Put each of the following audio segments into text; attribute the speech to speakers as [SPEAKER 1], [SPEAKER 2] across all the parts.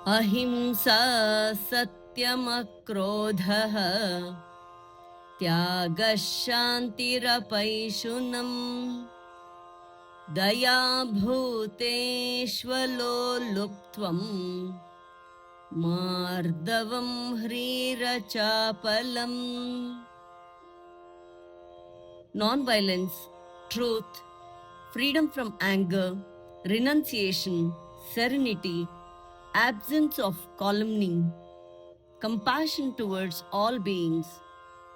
[SPEAKER 1] अहिंसा सत्यमक्रोधः त्यागः शान्तिरपैशुनम् दया भूतेष्वलोलुप्त्वम् मार्दवं ह्रीरचापलम्. Non-violence, truth, freedom from anger, renunciation, serenity, absence of calumny, compassion towards all beings,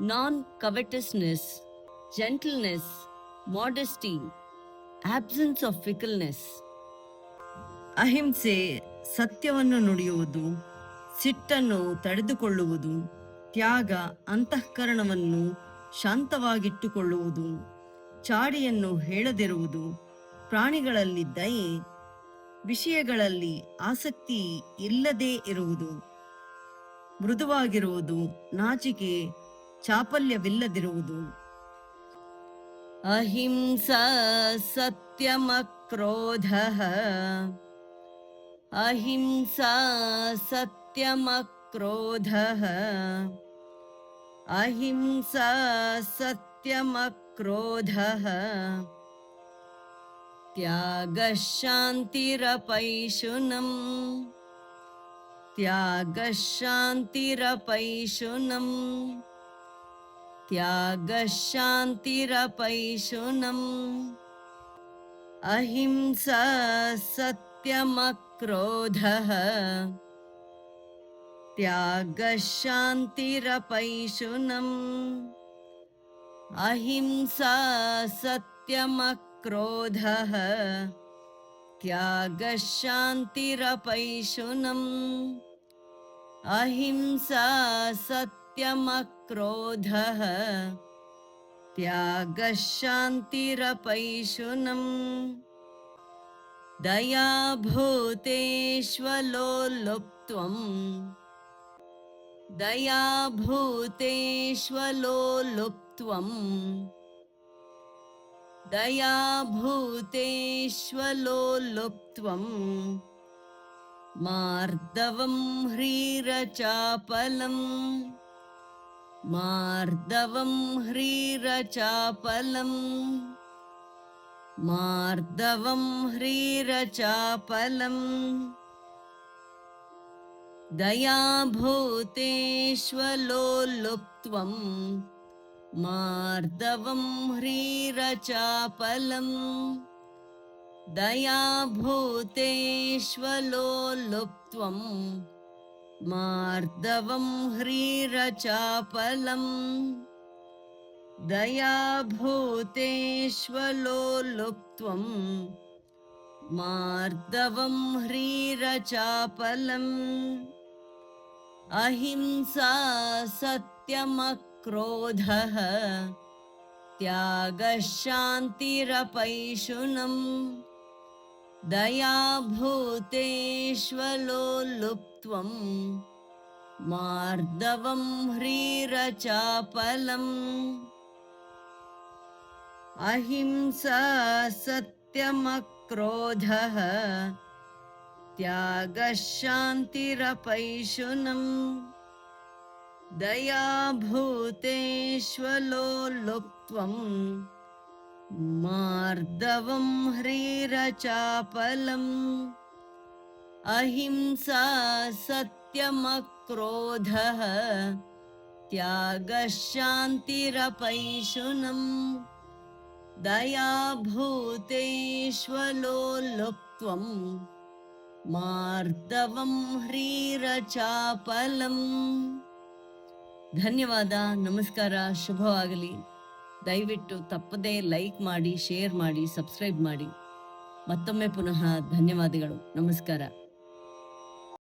[SPEAKER 1] non-covetousness, gentleness, modesty, absence of fickleness. ಅಹಿಂಸೆ ಸತ್ಯವನ್ನು ನುಡಿಯುವುದು, ಸಿಟ್ಟನ್ನು ತಡೆದುಕೊಳ್ಳುವುದು, ತ್ಯಾಗ ಅಂತಃಕರಣವನ್ನು ಶಾಂತವಾಗಿಟ್ಟುಕೊಳ್ಳುವುದು, ಚಾಡಿಯನ್ನು ಹೇಳದಿರುವುದು, ಪ್ರಾಣಿಗಳಲ್ಲಿ ದಯೆ, ವಿಷಯಗಳಲ್ಲಿ ಆಸಕ್ತಿ ಇಲ್ಲದೇ ಇರುವುದು, ಮೃದುವಾಗಿರುವುದು, ನಾಚಿಕೆ ಚಾಪಲ್ಯವಿಲ್ಲದಿರುವುದು. ಅಹಿಂಸಾ ಸತ್ಯಮಕ್ರೋಧಃ ಅಹಿಂಸಾ ಸತ್ಯಮಕ್ರೋಧಃ ಅಹಿಂಸಾ ಸತ್ಯಮಕ್ರೋಧಃ त्यागः शान्तिरपैशुनम् त्यागः शान्तिरपैशुनम् त्यागः शान्तिरपैशुनम् अहिंसा सत्यमक्रोधः त्यागः शान्तिरपैशुनम् अहिंसा सत्यमक्रोधः त्यागः शान्तिरपैशुनम् अहिंसा सत्यमक्रोधः त्यागः शान्तिरपैशुनम् दया भूतेष्वलोलुप्त्वम् दया भूतेष्वलोलुप्त्वम् दया भूतेष्वलोलुप्त्वम् मार्दवं ह्रीरचापलम् मार्दवं ह्रीरचापलम् मार्दवं ह्रीरचापलम् दया भूतेष्वलोलुप्त्वम् मार्दवं ह्रीरचापलम् दया भूतेष्वलोलुप्त्वम् मार्दवं ह्रीरचापलम् दया भूतेष्वलोलुप्त्वम् मार्दवं ह्रीरचापलम् अहिंसा सत्यमक्रोधः त्यागः शान्तिरपैशुनम् दया भूतेष्वलोलुप्त्वम् मार्दवं ह्रीरचापलम् अहिंसा सत्यमक्रोधः त्यागः शान्तिरपैशुनम् दया भूतेष्वलोलुप्त्वम् मार्दवं ह्रीरचापलम् अहिंसा सत्यमक्रोधः त्यागः शान्तिरपैशुनम् दया भूतेष्वलोलुप्त्वम् मार्दवं ह्रीरचापलम्. ಧನ್ಯವಾದ, ನಮಸ್ಕಾರ, ಶುಭವಾಗಲಿ. ದಯವಿಟ್ಟು ತಪ್ಪದೇ ಲೈಕ್ ಮಾಡಿ, ಶೇರ್ ಮಾಡಿ, ಸಬ್ಸ್ಕ್ರೈಬ್ ಮಾಡಿ. ಮತ್ತೊಮ್ಮೆ ಪುನಃ ಧನ್ಯವಾದಗಳು. ನಮಸ್ಕಾರ.